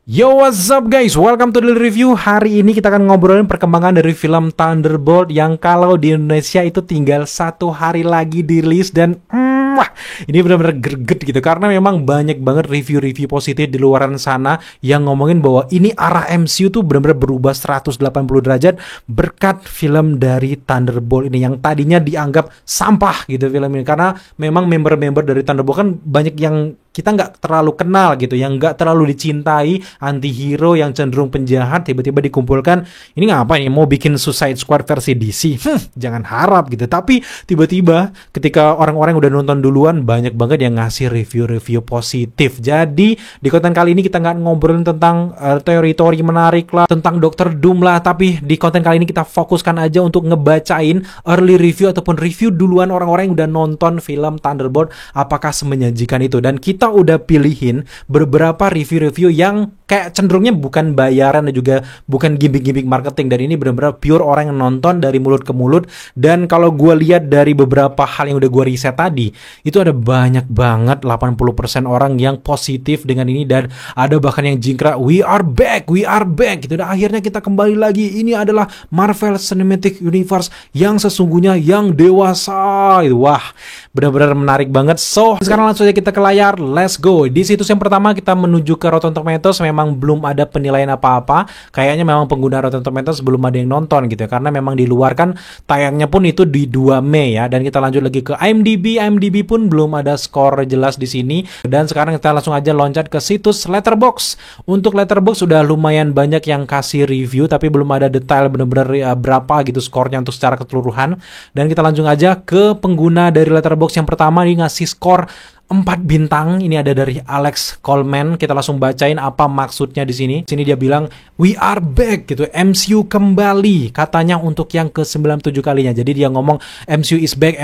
Yo, what's up guys? Welcome to Daily Review. Hari ini kita akan ngobrolin perkembangan dari film Thunderbolt yang kalau di Indonesia itu tinggal 1 hari lagi dirilis dan wah, ini benar-benar greget gitu karena memang banyak banget review-review positif di luaran sana yang ngomongin bahwa ini arah MCU tuh benar-benar berubah 180 derajat berkat film dari Thunderbolt ini yang tadinya dianggap sampah gitu film ini karena memang member-member dari Thunderbolt kan banyak yang kita nggak terlalu kenal gitu, yang nggak terlalu dicintai, anti-hero yang cenderung penjahat, tiba-tiba dikumpulkan, ini ngapain ya, mau bikin Suicide Squad versi DC? Jangan harap gitu. Tapi tiba-tiba ketika orang-orang udah nonton duluan, banyak banget yang ngasih review-review positif. Jadi di konten kali ini kita nggak ngobrolin tentang teori-teori menarik lah, tentang Dr. Doom lah, tapi di konten kali ini kita fokuskan aja untuk ngebacain early review ataupun review duluan orang-orang yang udah nonton film Thunderbolt, apakah semenjanjikan itu. Dan kita udah pilihin beberapa review-review yang kayak cenderungnya bukan bayaran dan juga bukan gimmick-gimmick marketing, dan ini benar-benar pure orang yang nonton dari mulut ke mulut. Dan kalau gue lihat dari beberapa hal yang udah gue riset tadi, itu ada banyak banget 80% orang yang positif dengan ini, dan ada bahkan yang jingkrak we are back gitu. Dan akhirnya kita kembali lagi, ini adalah Marvel Cinematic Universe yang sesungguhnya, yang dewasa gitu. Wah, benar-benar menarik banget. So sekarang langsung aja kita ke layar, let's go. Di situs yang pertama kita menuju ke Rotten Tomatoes. Memang belum ada penilaian apa-apa, kayaknya memang pengguna Rotten Tomatoes belum ada yang nonton gitu ya, karena memang di luar kan tayangnya pun itu di 2 Mei ya. Dan kita lanjut lagi ke IMDb pun belum ada skor jelas di sini. Dan sekarang kita langsung aja loncat ke situs Letterboxd. Untuk Letterboxd sudah lumayan banyak yang kasih review, tapi belum ada detail bener-bener berapa gitu skornya untuk secara keseluruhan. Dan kita langsung aja ke pengguna dari Letterboxd yang pertama, dia ngasih skor 4 bintang. Ini ada dari Alex Coleman. Kita langsung bacain apa maksudnya di sini. Sini dia bilang we are back gitu, MCU kembali, katanya untuk yang ke-97 kalinya. Jadi dia ngomong MCU is back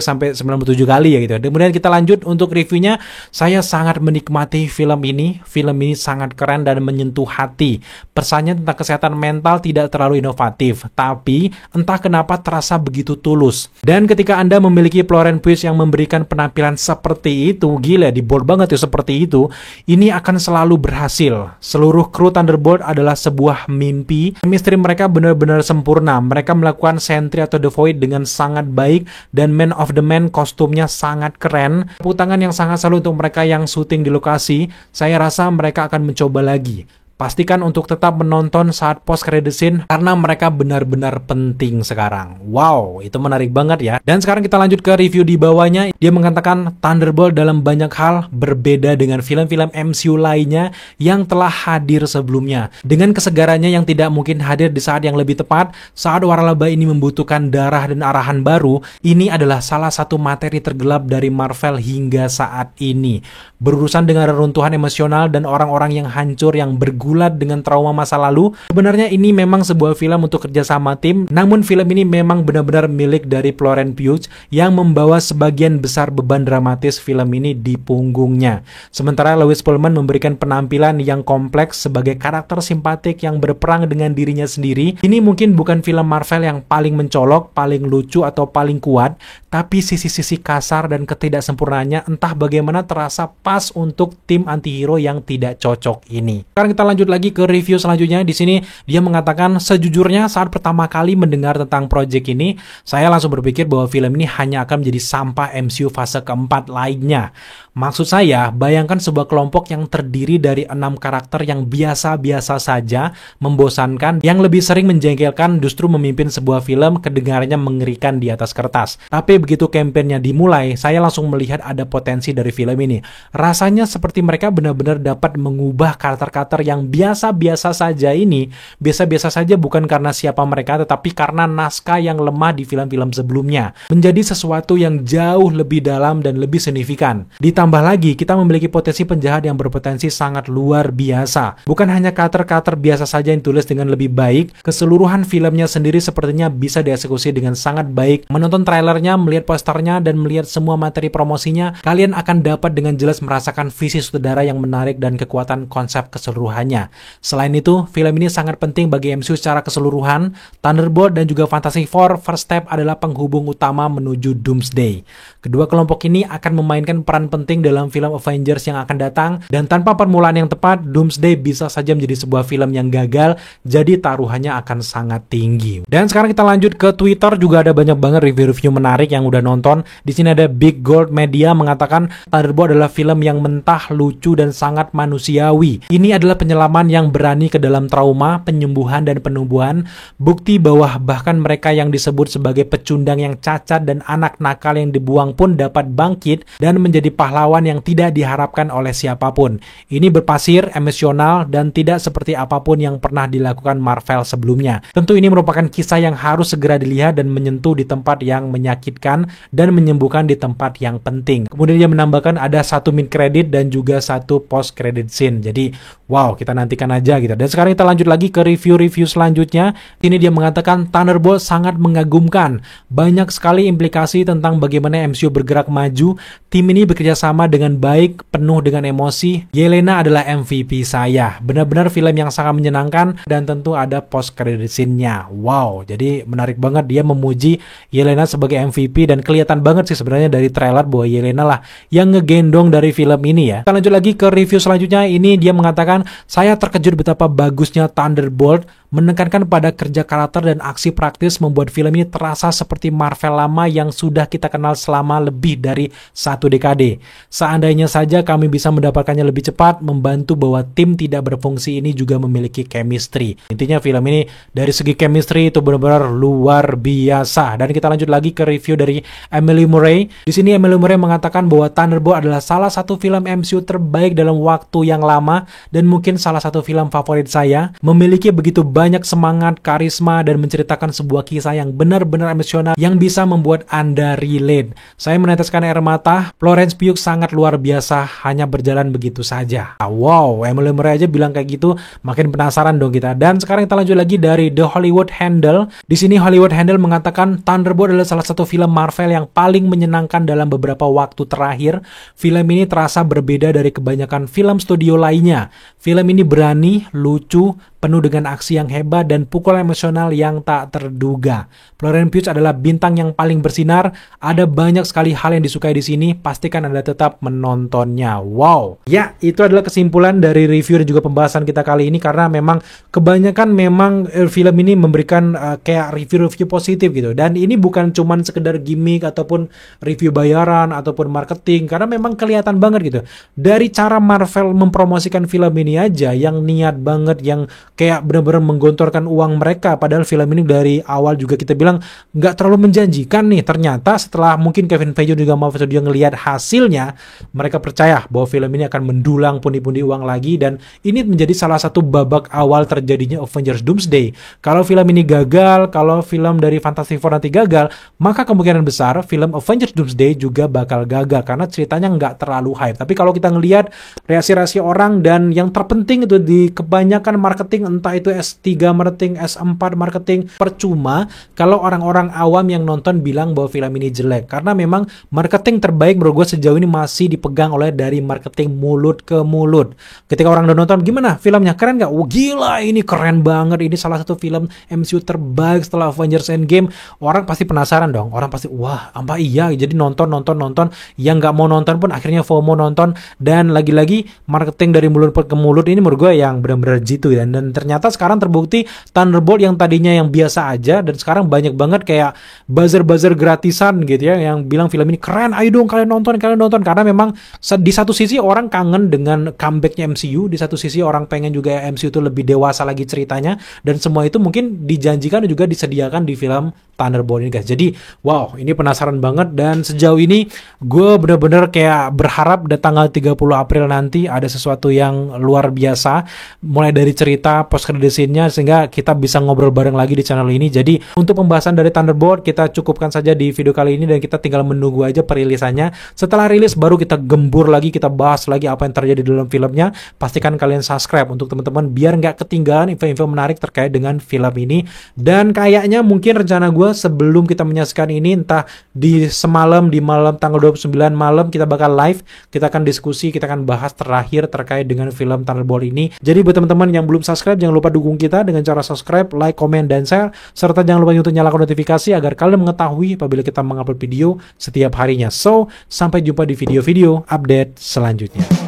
sampai 97 kali ya gitu. Kemudian kita lanjut untuk reviewnya. Saya sangat menikmati film ini. Film ini sangat keren dan menyentuh hati. Pesannya tentang kesehatan mental tidak terlalu inovatif, tapi entah kenapa terasa begitu tulus. Dan ketika Anda memiliki Florence Pugh yang memberikan penampilan seperti itu, gila, di bold banget ya seperti itu, ini akan selalu berhasil. Seluruh kru Thunderbolt adalah sebuah mimpi. Chemistry mereka benar-benar sempurna. Mereka melakukan Sentry atau The Void dengan sangat baik, dan Man of the Man kostumnya sangat keren. Tepuk tangan yang sangat salut untuk mereka yang syuting di lokasi. Saya rasa mereka akan mencoba lagi. Pastikan untuk tetap menonton saat post credit scene karena mereka benar-benar penting sekarang. Wow, itu menarik banget ya. Dan sekarang kita lanjut ke review di bawahnya. Dia mengatakan Thunderbolt dalam banyak hal berbeda dengan film-film MCU lainnya yang telah hadir sebelumnya. Dengan kesegarannya yang tidak mungkin hadir di saat yang lebih tepat, saat waralaba ini membutuhkan darah dan arahan baru, ini adalah salah satu materi tergelap dari Marvel hingga saat ini. Berurusan dengan reruntuhan emosional dan orang-orang yang hancur yang bergulat dengan trauma masa lalu. Sebenarnya ini memang sebuah film untuk kerjasama tim, namun film ini memang benar-benar milik dari Florence Pugh yang membawa sebagian besar beban dramatis film ini di punggungnya. Sementara Louis Pullman memberikan penampilan yang kompleks sebagai karakter simpatik yang berperang dengan dirinya sendiri. Ini mungkin bukan film Marvel yang paling mencolok, paling lucu, atau paling kuat, tapi sisi-sisi kasar dan ketidaksempurnaannya entah bagaimana terasa pas untuk tim antihero yang tidak cocok ini. Sekarang kita lanjut lagi ke review selanjutnya. Di sini dia mengatakan, sejujurnya saat pertama kali mendengar tentang project ini, saya langsung berpikir bahwa film ini hanya akan menjadi sampah MCU fase keempat lainnya. Maksud saya, bayangkan sebuah kelompok yang terdiri dari 6 karakter yang biasa-biasa saja, membosankan, yang lebih sering menjengkelkan justru memimpin sebuah film kedengarannya mengerikan di atas kertas. Tapi begitu kampanyenya dimulai, saya langsung melihat ada potensi dari film ini. Rasanya seperti mereka benar-benar dapat mengubah karakter-karakter yang biasa-biasa saja ini, biasa-biasa saja bukan karena siapa mereka, tetapi karena naskah yang lemah di film-film sebelumnya, menjadi sesuatu yang jauh lebih dalam dan lebih signifikan. Ditambah lagi, kita memiliki potensi penjahat yang berpotensi sangat luar biasa. Bukan hanya karakter-karakter biasa saja yang ditulis dengan lebih baik, keseluruhan filmnya sendiri sepertinya bisa dieksekusi dengan sangat baik. Menonton trailernya, melihat posternya, dan melihat semua materi promosinya, kalian akan dapat dengan jelas merasakan visi sutradara yang menarik dan kekuatan konsep keseluruhannya. selanjutnya. Selain itu, film ini sangat penting bagi MCU secara keseluruhan. Thunderbolt dan juga Fantastic Four First Step adalah penghubung utama menuju Doomsday. Kedua kelompok ini akan memainkan peran penting dalam film Avengers yang akan datang, dan tanpa permulaan yang tepat, Doomsday bisa saja menjadi sebuah film yang gagal, jadi taruhannya akan sangat tinggi. Dan sekarang kita lanjut ke Twitter, juga ada banyak banget review-review menarik yang udah nonton. Di sini ada Big Gold Media mengatakan Thunderbolt adalah film yang mentah, lucu, dan sangat manusiawi. Ini adalah penyelaman yang berani ke dalam trauma, penyembuhan, dan penumbuhan. Bukti bahwa bahkan mereka yang disebut sebagai pecundang yang cacat dan anak nakal yang dibuang pun dapat bangkit dan menjadi pahlawan yang tidak diharapkan oleh siapapun. Ini berpasir, emosional, dan tidak seperti apapun yang pernah dilakukan Marvel sebelumnya. Tentu ini merupakan kisah yang harus segera dilihat dan menyentuh di tempat yang menyakitkan dan menyembuhkan di tempat yang penting. Kemudian dia menambahkan ada satu mid credit dan juga satu post credit scene. Jadi wow, kita nantikan aja gitu. Dan sekarang kita lanjut lagi ke review-review selanjutnya. Ini dia mengatakan Thunderbolt sangat mengagumkan. Banyak sekali implikasi tentang bagaimana MCU bergerak maju. Tim ini bekerja sama dengan baik, penuh dengan emosi. Yelena adalah MVP saya. Benar-benar film yang sangat menyenangkan, dan tentu ada post credit scene-nya. Wow, jadi menarik banget dia memuji Yelena sebagai MVP, dan kelihatan banget sih sebenarnya dari trailer bahwa Yelena lah yang ngegendong dari film ini ya. Kita lanjut lagi ke review selanjutnya. Ini dia mengatakan, saya terkejut betapa bagusnya Thunderbolt. Menekankan pada kerja karakter dan aksi praktis membuat film ini terasa seperti Marvel lama yang sudah kita kenal selama lebih dari 1 dekade. Seandainya saja kami bisa mendapatkannya lebih cepat, membantu bahwa tim tidak berfungsi ini juga memiliki chemistry. Intinya film ini dari segi chemistry itu benar-benar luar biasa. Dan kita lanjut lagi ke review dari Emily Murray. Di sini Emily Murray mengatakan bahwa Thunderbolt adalah salah satu film MCU terbaik dalam waktu yang lama, dan mungkin salah satu film favorit saya. Memiliki begitu banyak semangat, karisma, dan menceritakan sebuah kisah yang benar-benar emosional yang bisa membuat Anda relate. Saya meneteskan air mata. Florence Pugh sangat luar biasa, hanya berjalan begitu saja. Wow, Emily Murray aja bilang kayak gitu, makin penasaran dong kita. Dan sekarang kita lanjut lagi dari The Hollywood Handle. Di sini Hollywood Handle mengatakan Thunderbolt adalah salah satu film Marvel yang paling menyenangkan dalam beberapa waktu terakhir. Film ini terasa berbeda dari kebanyakan film studio lainnya. Film ini berani, lucu, penuh dengan aksi yang hebat, dan pukulan emosional yang tak terduga. Florence Pugh adalah bintang yang paling bersinar. Ada banyak sekali hal yang disukai di sini. Pastikan Anda tetap menontonnya. Wow. Ya, itu adalah kesimpulan dari review dan juga pembahasan kita kali ini, karena memang kebanyakan memang film ini memberikan kayak review-review positif gitu. Dan ini bukan cuman sekedar gimmick ataupun review bayaran ataupun marketing, karena memang kelihatan banget gitu. Dari cara Marvel mempromosikan film ini aja yang niat banget, yang kayak benar-benar menggontorkan uang mereka, padahal film ini dari awal juga kita bilang nggak terlalu menjanjikan nih. Ternyata setelah mungkin Kevin Feige juga Marvel Studios ngelihat hasilnya, mereka percaya bahwa film ini akan mendulang pundi-pundi uang lagi, dan ini menjadi salah satu babak awal terjadinya Avengers Doomsday. Kalau film ini gagal, kalau film dari Fantastic Four nanti gagal, maka kemungkinan besar film Avengers Doomsday juga bakal gagal, karena ceritanya nggak terlalu hype. Tapi kalau kita ngelihat reaksi-reaksi orang, dan yang terpenting itu di kebanyakan marketing, entah itu S3 marketing, S4 marketing, percuma kalau orang-orang awam yang nonton bilang bahwa film ini jelek, karena memang marketing terbaik menurut gue sejauh ini masih dipegang oleh dari marketing mulut ke mulut. Ketika orang udah nonton, gimana filmnya, keren gak? Wah gila, ini keren banget, ini salah satu film MCU terbaik setelah Avengers Endgame. Orang pasti penasaran dong, orang pasti wah apa iya, jadi nonton. Yang gak mau nonton pun akhirnya FOMO nonton. Dan lagi-lagi marketing dari mulut ke mulut ini menurut gue yang benar-benar jitu ya. Dan ternyata sekarang terbukti Thunderbolt yang tadinya yang biasa aja, dan sekarang banyak banget kayak buzzer-buzzer gratisan gitu ya, yang bilang film ini keren, ayo dong kalian nonton, karena memang di satu sisi orang kangen dengan comebacknya MCU, di satu sisi orang pengen juga MCU itu lebih dewasa lagi ceritanya, dan semua itu mungkin dijanjikan dan juga disediakan di film Thunderbolt ini guys. Jadi wow, ini penasaran banget, dan sejauh ini gue bener-bener kayak berharap tanggal 30 April nanti ada sesuatu yang luar biasa, mulai dari cerita post credit scene-nya, sehingga kita bisa ngobrol bareng lagi di channel ini. Jadi untuk pembahasan dari Thunderbolt kita cukupkan saja di video kali ini, dan kita tinggal menunggu aja perilisannya. Setelah rilis baru kita gembur lagi, kita bahas lagi apa yang terjadi dalam filmnya. Pastikan kalian subscribe untuk teman-teman biar nggak ketinggalan info-info menarik terkait dengan film ini. Dan kayaknya mungkin rencana gue 2 sebelum kita menyaksikan ini, entah di semalam, di malam tanggal 29 malam, kita bakal live, kita akan diskusi, kita akan bahas terakhir terkait dengan film Thunderbolt ini. Jadi buat teman-teman yang belum subscribe, jangan lupa dukung kita dengan cara subscribe, like, komen, dan share, serta jangan lupa untuk nyalakan notifikasi agar kalian mengetahui apabila kita mengupload video setiap harinya. So, sampai jumpa di video-video update selanjutnya.